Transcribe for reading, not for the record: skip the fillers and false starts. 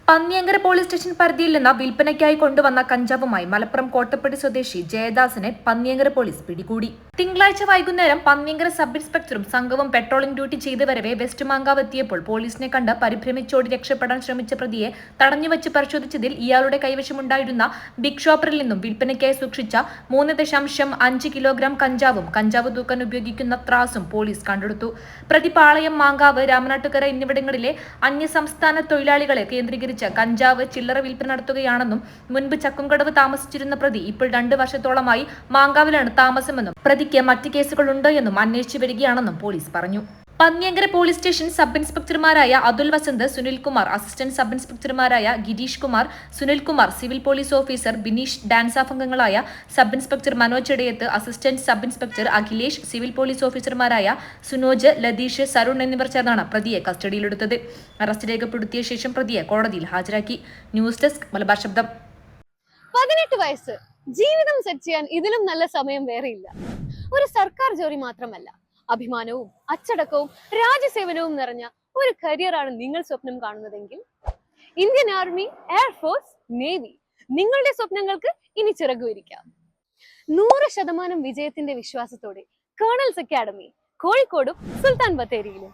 Panniyankara police station പരിധിയിൽ നിന്ന് വിൽപ്പനയ്ക്കായി കൊണ്ടുവന്ന കഞ്ചാവുമായി മലപ്പുറം കോട്ടപ്പടി സ്വദേശി ജയദാസിനെ പന്നിയങ്കര പോലീസ് പിടികൂടി. തിങ്കളാഴ്ച വൈകുന്നേരം പന്നിയങ്കര സബ് ഇൻസ്പെക്ടറും സംഘവും പെട്രോളിംഗ് ഡ്യൂട്ടി ചെയ്തു വരവെ വെസ്റ്റ് മാങ്കാവ് എത്തിയപ്പോൾ പോലീസിനെ കണ്ട് പരിഭ്രമിച്ചോടി രക്ഷപ്പെടാൻ ശ്രമിച്ച പ്രതിയെ തടഞ്ഞുവച്ച് പരിശോധിച്ചതിൽ ഇയാളുടെ കൈവശമുണ്ടായിരുന്ന ബിഗ് ഷോപ്പറിൽ നിന്നും വിൽപ്പനയ്ക്കായി സൂക്ഷിച്ച 3.5 കിലോഗ്രാം കഞ്ചാവും കഞ്ചാവ് തൂക്കാൻ ഉപയോഗിക്കുന്ന ത്രാസും പോലീസ് കണ്ടെടുത്തു. പ്രതി പാളയം, മാങ്കാവ്, രാമനാട്ടുകര എന്നിവിടങ്ങളിലെ അന്യസംസ്ഥാന തൊഴിലാളികളെ കേന്ദ്രീകരിച്ച് കഞ്ചാവ് ചില്ലറ വിൽപ്പന നടത്തുകയാണെന്നും മുൻപ് ചക്കുംകടവ് താമസിച്ചിരുന്ന പ്രതി ഇപ്പോൾ 2 വർഷത്തോളമായി മാങ്കാവിലാണ് താമസമെന്നും പ്രതിക്ക് മറ്റ് കേസുകളുണ്ടോ എന്നും അന്വേഷിച്ചു വരികയാണെന്നും പോലീസ് പറഞ്ഞു. പന്നിയങ്കര പോലീസ് സ്റ്റേഷൻ സബ് ഇൻസ്പെക്ടർമാരായ അതുൽ വസന്ത്, സുനിൽകുമാർ, അസിസ്റ്റന്റ് സബ് ഇൻസ്പെക്ടർമാരായ Girish Kumar, Sunilkumar, civil police officer Bineesh, ഡാൻസ് ഓഫ് അംഗങ്ങളായ sub inspector Manoj Edayath, assistant sub inspector Akhilesh, civil police ഓഫീസർമാരായ സുനോജ്, ലതീഷ്, സരുൺ എന്നിവർ ചേർന്നാണ് പ്രതിയെ കസ്റ്റഡിയിലെടുത്തത്. അറസ്റ്റ് രേഖപ്പെടുത്തിയ ശേഷം പ്രതിയെ കോടതിയിൽ ഹാജരാക്കി. ന്യൂസ് ഡെസ്ക് മലബാർ ശബ്ദം. 18 വയസ്സ്, ജീവിതം സെറ്റ് ചെയ്യാൻ ഇതിലും നല്ല സമയം വേറെയില്ല. ഒരു സർക്കാർ ജോലി മാത്രമല്ല, അഭിമാനവും അച്ചടക്കവും രാജ്യസേവനവും നിറഞ്ഞ ഒരു കരിയറാണ് നിങ്ങൾ സ്വപ്നം കാണുന്നതെങ്കിൽ ഇന്ത്യൻ ആർമി, എയർഫോഴ്സ്, നേവി നിങ്ങളുടെ സ്വപ്നങ്ങൾക്ക് ഇനി ചിറകുവിരിക്കാം. 100% വിജയത്തിന്റെ വിശ്വാസത്തോടെ കേണൽസ് അക്കാഡമി കോഴിക്കോടും സുൽത്താൻ ബത്തേരിയിലും.